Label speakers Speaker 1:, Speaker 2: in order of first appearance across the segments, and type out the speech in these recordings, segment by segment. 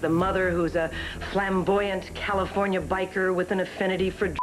Speaker 1: The mother, who's a flamboyant California biker with an affinity for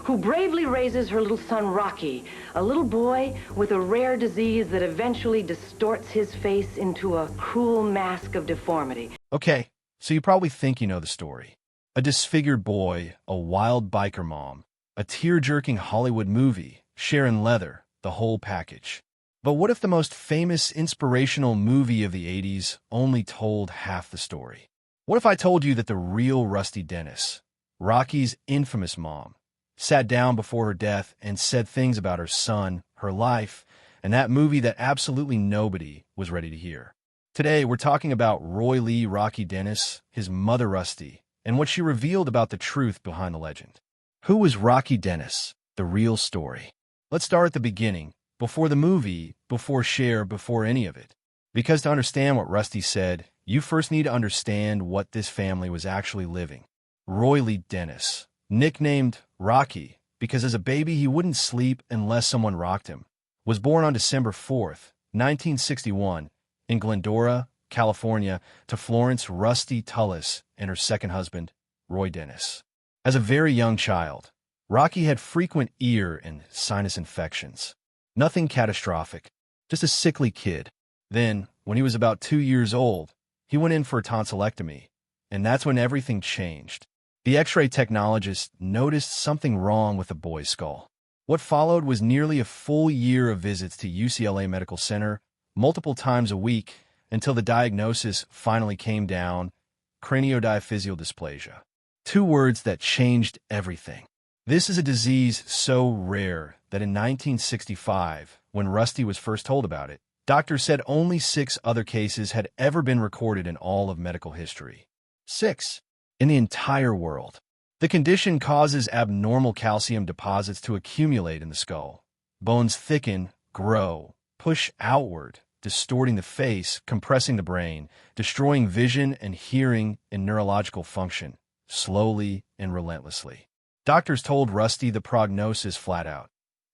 Speaker 1: who bravely raises her little son, Rocky, a little boy with a rare disease that eventually distorts his face into a cruel mask of deformity.
Speaker 2: Okay, so you probably think you know the story. A disfigured boy, a wild biker mom, a tear-jerking Hollywood movie, Sharon Leather, the whole package. But what if the most famous inspirational movie of the 80s only told half the story? What if I told you that the real Rusty Dennis, Rocky's infamous mom, sat down before her death and said things about her son, her life, and that movie that absolutely nobody was ready to hear? Today, we're talking about Roy Lee Rocky Dennis, his mother Rusty, and what she revealed about the truth behind the legend. Who was Rocky Dennis? The real story. Let's start at the beginning, before the movie, before Cher, before any of it. Because to understand what Rusty said, you first need to understand what this family was actually living. Roy Lee Dennis, nicknamed Rocky because as a baby he wouldn't sleep unless someone rocked him, was born on December 4th, 1961, in Glendora, California, to Florence Rusty Tullis and her second husband, Roy Dennis. As a very young child, Rocky had frequent ear and sinus infections. Nothing catastrophic, just a sickly kid. Then, when he was about 2 years old, he went in for a tonsillectomy, and that's when everything changed. The X-ray technologist noticed something wrong with the boy's skull. What followed was nearly a full year of visits to UCLA Medical Center, multiple times a week, until the diagnosis finally came down: craniodiaphyseal dysplasia. 2 words that changed everything. This is a disease so rare that in 1965, when Rusty was first told about it, doctors said only 6 other cases had ever been recorded in all of medical history. 6. In the entire world. The condition causes abnormal calcium deposits to accumulate in the skull. Bones thicken, grow, push outward, distorting the face, compressing the brain, destroying vision and hearing and neurological function, slowly and relentlessly. Doctors told Rusty the prognosis flat out.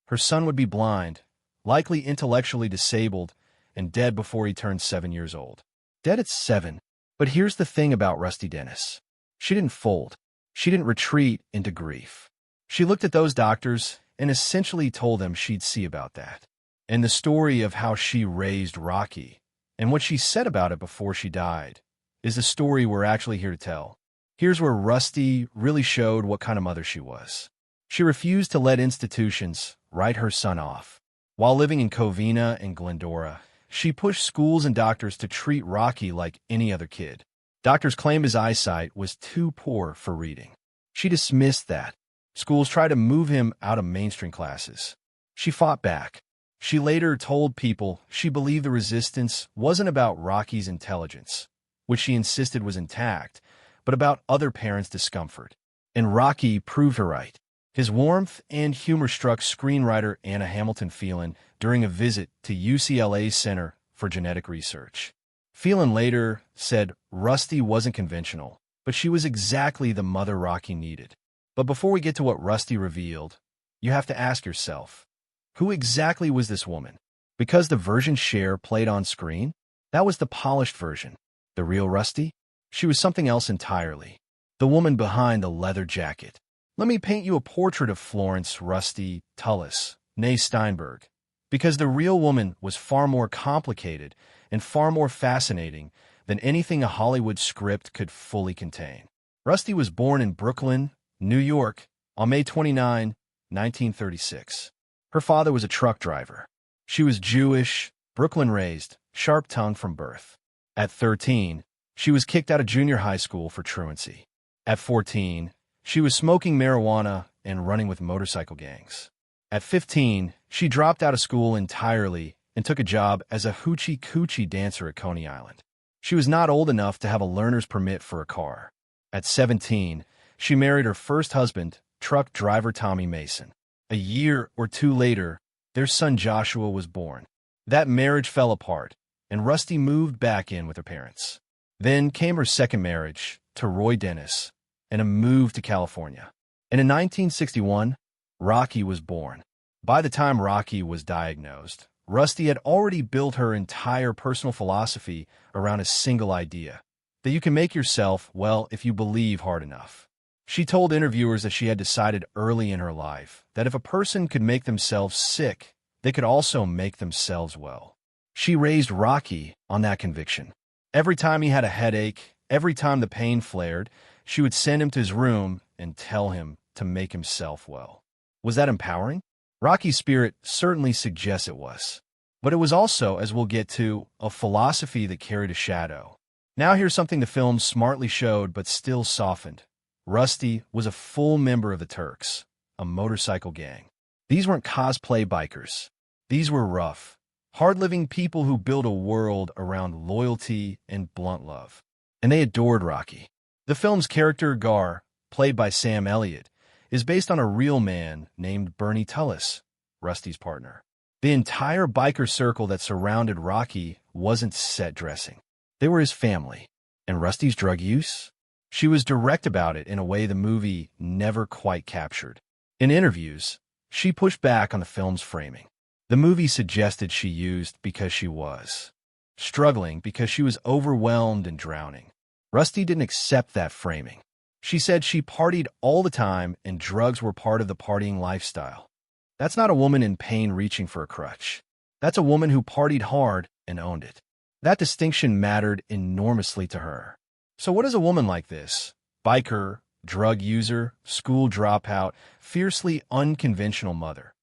Speaker 2: Her son would be blind, likely intellectually disabled, and dead before he turned 7 years old. Dead at 7. But here's the thing about Rusty Dennis. She didn't fold. She didn't retreat into grief. She looked at those doctors and essentially told them she'd see about that. And the story of how she raised Rocky and what she said about it before she died is the story we're actually here to tell. Here's where Rusty really showed what kind of mother she was. She refused to let institutions write her son off. While living in Covina and Glendora, she pushed schools and doctors to treat Rocky like any other kid. Doctors claimed his eyesight was too poor for reading. She dismissed that. Schools tried to move him out of mainstream classes. She fought back. She later told people she believed the resistance wasn't about Rocky's intelligence, which she insisted was intact, but about other parents' discomfort. And Rocky proved her right. His warmth and humor struck screenwriter Anna Hamilton Phelan during a visit to UCLA's Center for Genetic Research. Phelan later said Rusty wasn't conventional, but she was exactly the mother Rocky needed. But before we get to what Rusty revealed, you have to ask yourself, who exactly was this woman? Because the version Cher played on screen, that was the polished version. The real Rusty? She was something else entirely. The woman behind the leather jacket. Let me paint you a portrait of Florence Rusty Tullis, née Steinberg, because the real woman was far more complicated and far more fascinating than anything a Hollywood script could fully contain. Rusty was born in Brooklyn, New York, on May 29, 1936. Her father was a truck driver. She was Jewish, Brooklyn-raised, sharp-tongued from birth. At 13, she was kicked out of junior high school for truancy. At 14, she was smoking marijuana and running with motorcycle gangs. At 15, she dropped out of school entirely and took a job as a hoochie-coochie dancer at Coney Island. She was not old enough to have a learner's permit for a car. At 17, she married her first husband, truck driver Tommy Mason. A year or 2 later, their son Joshua was born. That marriage fell apart, and Rusty moved back in with her parents. Then came her second marriage to Roy Dennis and a move to California. And in 1961, Rocky was born. By the time Rocky was diagnosed, Rusty had already built her entire personal philosophy around a single idea: that you can make yourself well if you believe hard enough. She told interviewers that she had decided early in her life that if a person could make themselves sick, they could also make themselves well. She raised Rocky on that conviction. Every time he had a headache, every time the pain flared, she would send him to his room and tell him to make himself well. Was that empowering? Rocky's spirit certainly suggests it was. But it was also, as we'll get to, a philosophy that carried a shadow. Now here's something the film smartly showed but still softened. Rusty was a full member of the Turks, a motorcycle gang. These weren't cosplay bikers. These were rough, hard-living people who built a world around loyalty and blunt love. And they adored Rocky. The film's character, Gar, played by Sam Elliott, is based on a real man named Bernie Tullis, Rusty's partner. The entire biker circle that surrounded Rocky wasn't set dressing. They were his family. And Rusty's drug use? She was direct about it in a way the movie never quite captured. In interviews, she pushed back on the film's framing. The movie suggested she used because she was struggling, because she was overwhelmed and drowning. Rusty didn't accept that framing. She said she partied all the time and drugs were part of the partying lifestyle. That's not a woman in pain reaching for a crutch. That's a woman who partied hard and owned it. That distinction mattered enormously to her. So what does a woman like this, biker, drug user, school dropout, fiercely unconventional mother,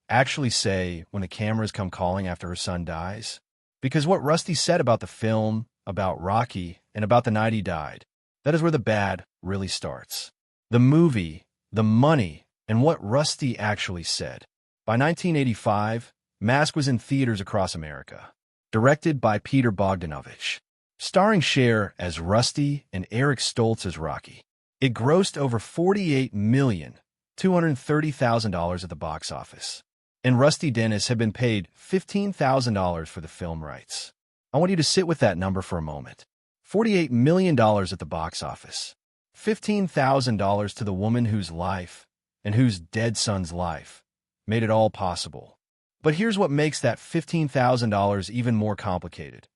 Speaker 2: actually say when the cameras come calling after her son dies? Because what Rusty said about the film, about Rocky, and about the night he died, that is where the bad really starts. The movie, the money, and what Rusty actually said. By 1985, Mask was in theaters across America. Directed by Peter Bogdanovich. Starring Cher as Rusty and Eric Stoltz as Rocky. It grossed over $48,230,000 at the box office. And Rusty Dennis had been paid $15,000 for the film rights. I want you to sit with that number for a moment. $48 million at the box office. $15,000 to the woman whose life, and whose dead son's life, made it all possible. But here's what makes that $15,000 even more complicated.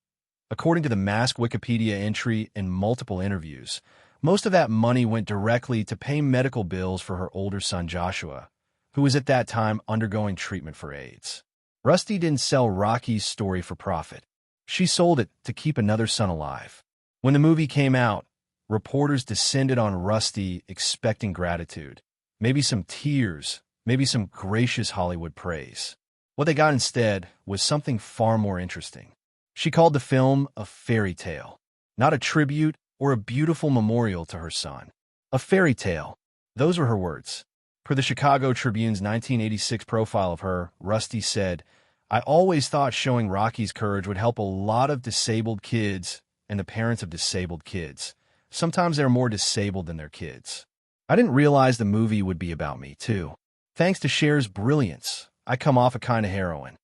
Speaker 2: According to the Mask Wikipedia entry and multiple interviews, most of that money went directly to pay medical bills for her older son Joshua, who was at that time undergoing treatment for AIDS. Rusty didn't sell Rocky's story for profit. She sold it to keep another son alive. When the movie came out, reporters descended on Rusty expecting gratitude, maybe some tears, maybe some gracious Hollywood praise. What they got instead was something far more interesting. She called the film a fairy tale, not a tribute or a beautiful memorial to her son. A fairy tale. Those were her words. Per the Chicago Tribune's 1986 profile of her, Rusty said, "I always thought showing Rocky's courage would help a lot of disabled kids and the parents of disabled kids. Sometimes they're more disabled than their kids. I didn't realize the movie would be about me, too. Thanks to Cher's brilliance, I come off a kind of heroine."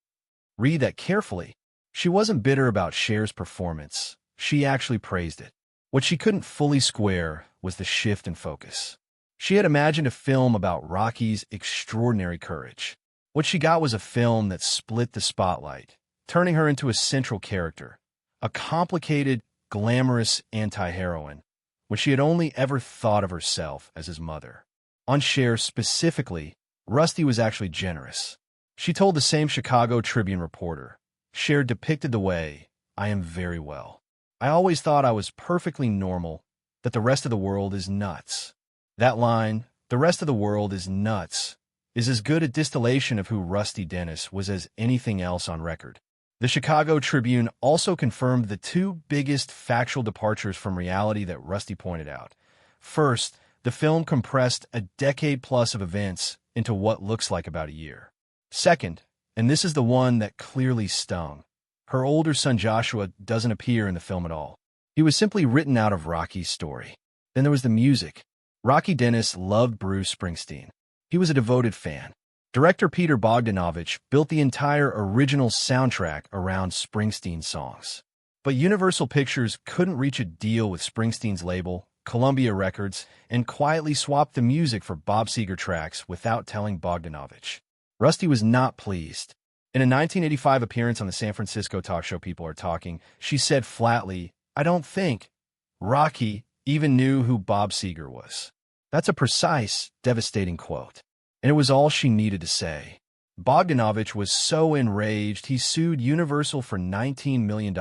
Speaker 2: Read that carefully. She wasn't bitter about Cher's performance. She actually praised it. What she couldn't fully square was the shift in focus. She had imagined a film about Rocky's extraordinary courage. What she got was a film that split the spotlight, turning her into a central character, a complicated, glamorous anti-heroine, when she had only ever thought of herself as his mother. On Cher specifically, Rusty was actually generous. She told the same Chicago Tribune reporter, "Cher depicted the way I am very well. I always thought I was perfectly normal, that the rest of the world is nuts." That line, "the rest of the world is nuts," is as good a distillation of who Rusty Dennis was as anything else on record. The Chicago Tribune also confirmed the two biggest factual departures from reality that Rusty pointed out. First, the film compressed a decade-plus of events into what looks like about a year. Second, and this is the one that clearly stung, her older son Joshua doesn't appear in the film at all. He was simply written out of Rocky's story. Then there was the music. Rocky Dennis loved Bruce Springsteen. He was a devoted fan. Director Peter Bogdanovich built the entire original soundtrack around Springsteen songs. But Universal Pictures couldn't reach a deal with Springsteen's label, Columbia Records, and quietly swapped the music for Bob Seger tracks without telling Bogdanovich. Rusty was not pleased. In a 1985 appearance on the San Francisco talk show People Are Talking, she said flatly, "I don't think Rocky even knew who Bob Seger was. That's a precise, devastating quote. And it was all she needed to say. Bogdanovich was so enraged he sued Universal for $19 million,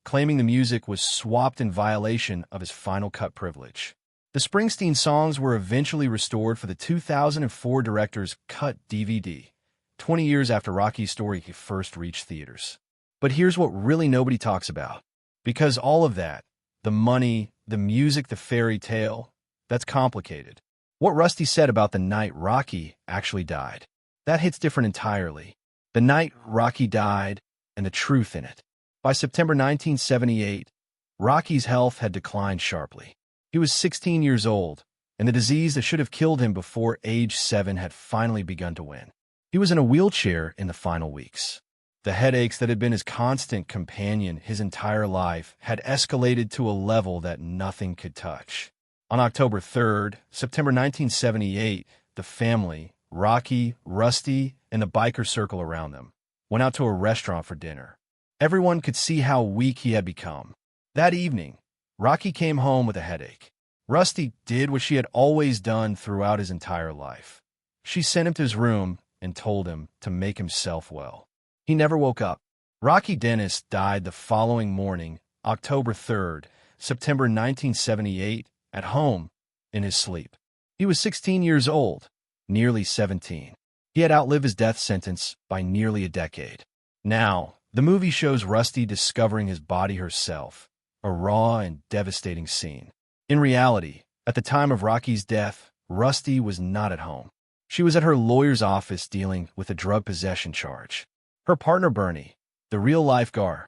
Speaker 2: claiming the music was swapped in violation of his Final Cut privilege. The Springsteen songs were eventually restored for the 2004 director's Cut DVD, 20 years after Rocky's story first reached theaters. But here's what really nobody talks about. Because all of that, the money, the music, the fairy tale, that's complicated. What Rusty said about the night Rocky actually died, that hits different entirely. The night Rocky died and the truth in it. By September 1978, Rocky's health had declined sharply. He was 16 years old, and the disease that should have killed him before age 7 had finally begun to win. He was in a wheelchair in the final weeks. The headaches that had been his constant companion his entire life had escalated to a level that nothing could touch. On October 3rd, September 1978, the family, Rocky, Rusty, and the biker circle around them, went out to a restaurant for dinner. Everyone could see how weak he had become. That evening, Rocky came home with a headache. Rusty did what she had always done throughout his entire life. She sent him to his room and told him to make himself well. He never woke up. Rocky Dennis died the following morning, October 3rd, September 1978, at home, in his sleep. He was 16 years old, nearly 17. He had outlived his death sentence by nearly a decade. Now, the movie shows Rusty discovering his body herself, a raw and devastating scene. In reality, at the time of Rocky's death, Rusty was not at home. She was at her lawyer's office dealing with a drug possession charge. Her partner Bernie, the real-life Gar,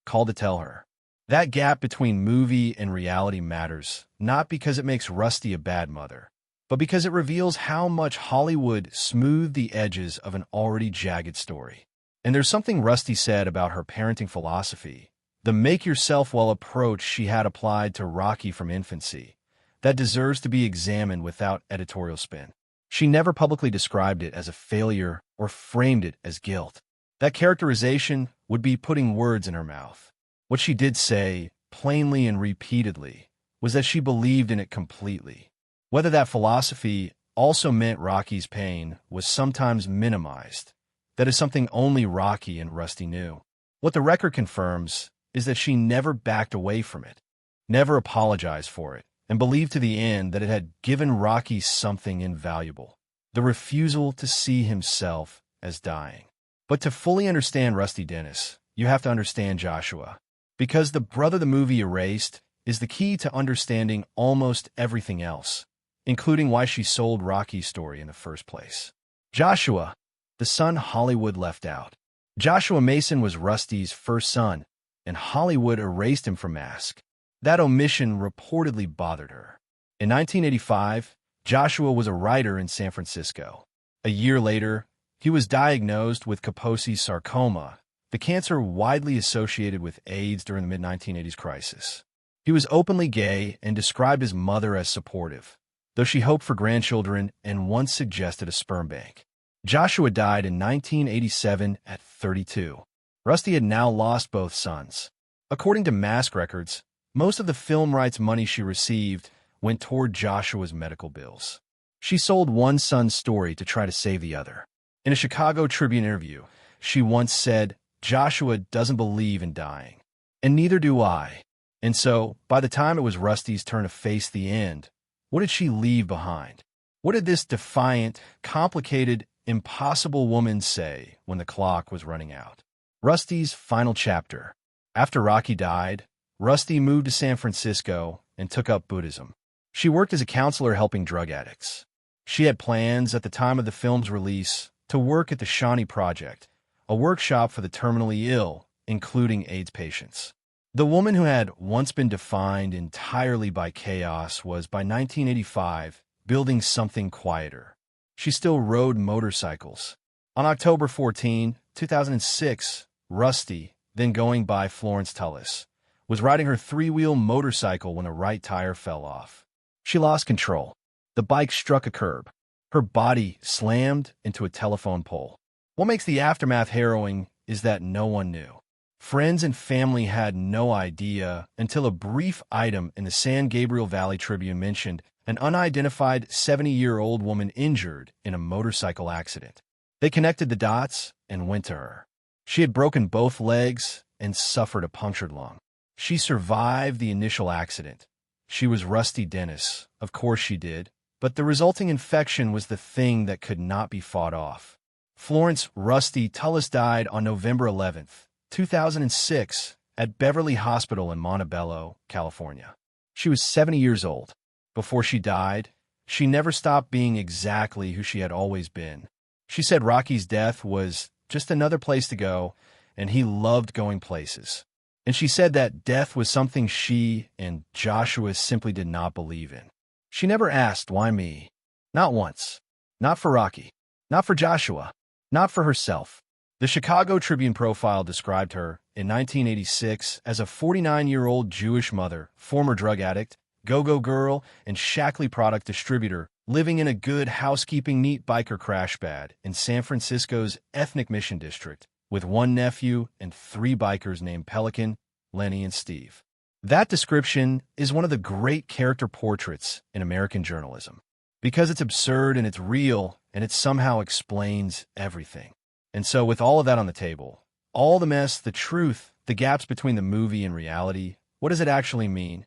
Speaker 2: called to tell her. That gap between movie and reality matters, not because it makes Rusty a bad mother, but because it reveals how much Hollywood smoothed the edges of an already jagged story. And there's something Rusty said about her parenting philosophy, the make-yourself-well approach she had applied to Rocky from infancy, that deserves to be examined without editorial spin. She never publicly described it as a failure or framed it as guilt. That characterization would be putting words in her mouth. What she did say, plainly and repeatedly, was that she believed in it completely. Whether that philosophy also meant Rocky's pain was sometimes minimized, that is something only Rocky and Rusty knew. What the record confirms is that she never backed away from it, never apologized for it, and believed to the end that it had given Rocky something invaluable, the refusal to see himself as dying. But to fully understand Rusty Dennis, you have to understand Joshua, because the brother the movie erased is the key to understanding almost everything else, including why she sold Rocky's story in the first place. Joshua, the son Hollywood left out. Joshua Mason was Rusty's first son, and Hollywood erased him from Mask. That omission reportedly bothered her. In 1985, Joshua was a writer in San Francisco. A year later, he was diagnosed with Kaposi's sarcoma, the cancer widely associated with AIDS during the mid-1980s crisis. He was openly gay and described his mother as supportive, though she hoped for grandchildren and once suggested a sperm bank. Joshua died in 1987 at 32. Rusty had now lost both sons. According to Mask records, most of the film rights money she received went toward Joshua's medical bills. She sold one son's story to try to save the other. In a Chicago Tribune interview, she once said, "Joshua doesn't believe in dying, and neither do I." And so, by the time it was Rusty's turn to face the end, what did she leave behind? What did this defiant, complicated, impossible woman say when the clock was running out? Rusty's final chapter. After Rocky died, Rusty moved to San Francisco and took up Buddhism. She worked as a counselor helping drug addicts. She had plans at the time of the film's release to work at the Shawnee Project, a workshop for the terminally ill, including AIDS patients. The woman who had once been defined entirely by chaos was, by 1985, building something quieter. She still rode motorcycles. On October 14, 2006, Rusty, then going by Florence Tullis, was riding her three-wheel motorcycle when a right tire fell off. She lost control. The bike struck a curb. Her body slammed into a telephone pole. What makes the aftermath harrowing is that no one knew. Friends and family had no idea until a brief item in the San Gabriel Valley Tribune mentioned an unidentified 70-year-old woman injured in a motorcycle accident. They connected the dots and went to her. She had broken both legs and suffered a punctured lung. She survived the initial accident. She was Rusty Dennis, of course she did, but the resulting infection was the thing that could not be fought off. Florence "Rusty" Tullis died on November 11th, 2006, at Beverly Hospital in Montebello, California. She was 70 years old. Before she died, she never stopped being exactly who she had always been. She said Rocky's death was just another place to go, and he loved going places. And she said that death was something she and Joshua simply did not believe in. She never asked, why me? Not once. Not for Rocky. Not for Joshua. Not for herself. The Chicago Tribune profile described her in 1986 as a 49-year-old Jewish mother, former drug addict, go-go girl, and Shackley product distributor, living in a good housekeeping neat biker crash pad in San Francisco's ethnic Mission District, with one nephew and 3 bikers named Pelican, Lenny, and Steve. That description is one of the great character portraits in American journalism, because it's absurd and it's real, and it somehow explains everything. And so with all of that on the table, all the mess, the truth, the gaps between the movie and reality, what does it actually mean?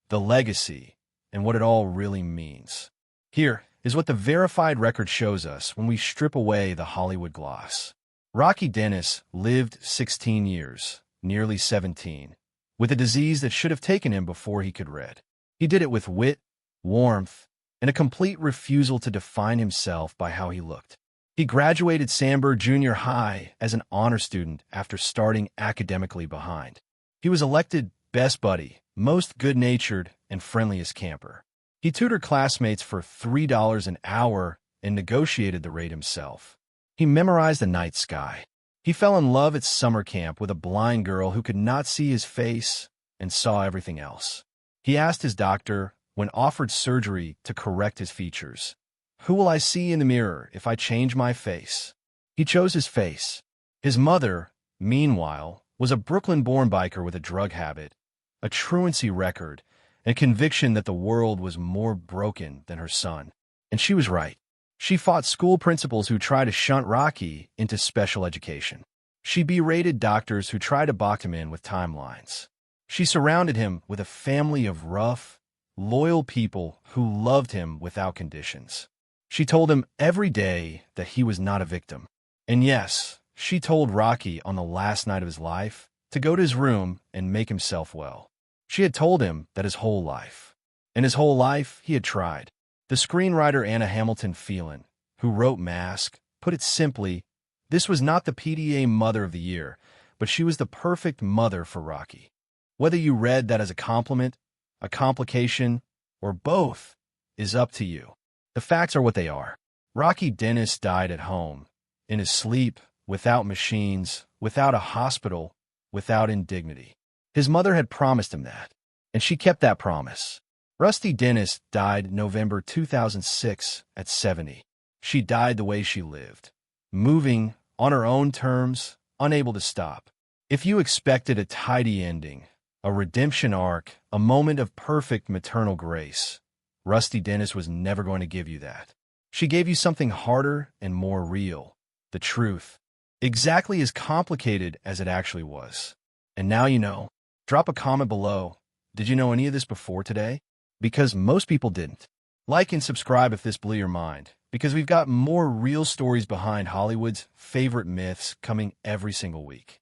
Speaker 2: The legacy, and what it all really means. Here is what the verified record shows us when we strip away the Hollywood gloss. Rocky Dennis lived 16 years, nearly 17, with a disease that should have taken him before he could read. He did it with wit, warmth, and a complete refusal to define himself by how he looked. He graduated Sandburg Junior High as an honor student after starting academically behind. He was elected best buddy, most good-natured, and friendliest camper. He tutored classmates for $3 an hour and negotiated the rate himself. He memorized the night sky. He fell in love at summer camp with a blind girl who could not see his face and saw everything else. He asked his doctor, when offered surgery to correct his features, "Who will I see in the mirror if I change my face?" He chose his face. His mother, meanwhile, was a Brooklyn-born biker with a drug habit, a truancy record, and conviction that the world was more broken than her son. And she was right. She fought school principals who tried to shunt Rocky into special education. She berated doctors who tried to box him in with timelines. She surrounded him with a family of rough, loyal people who loved him without conditions. She told him every day that he was not a victim. And yes, she told Rocky on the last night of his life to go to his room and make himself well. She had told him that his whole life. In his whole life, he had tried. The screenwriter Anna Hamilton Phelan, who wrote Mask, put it simply, this was not the PDA Mother of the Year, but she was the perfect mother for Rocky. Whether you read that as a compliment, a complication, or both is up to you. The facts are what they are. Rocky Dennis died at home, in his sleep, without machines, without a hospital, without indignity. His mother had promised him that, and she kept that promise. Rusty Dennis died November 2006 at 70. She died the way she lived, moving on her own terms, unable to stop. If you expected a tidy ending, a redemption arc, a moment of perfect maternal grace, Rusty Dennis was never going to give you that. She gave you something harder and more real, the truth, exactly as complicated as it actually was. And now you know. Drop a comment below. Did you know any of this before today? Because most people didn't. Like and subscribe if this blew your mind, because we've got more real stories behind Hollywood's favorite myths coming every single week.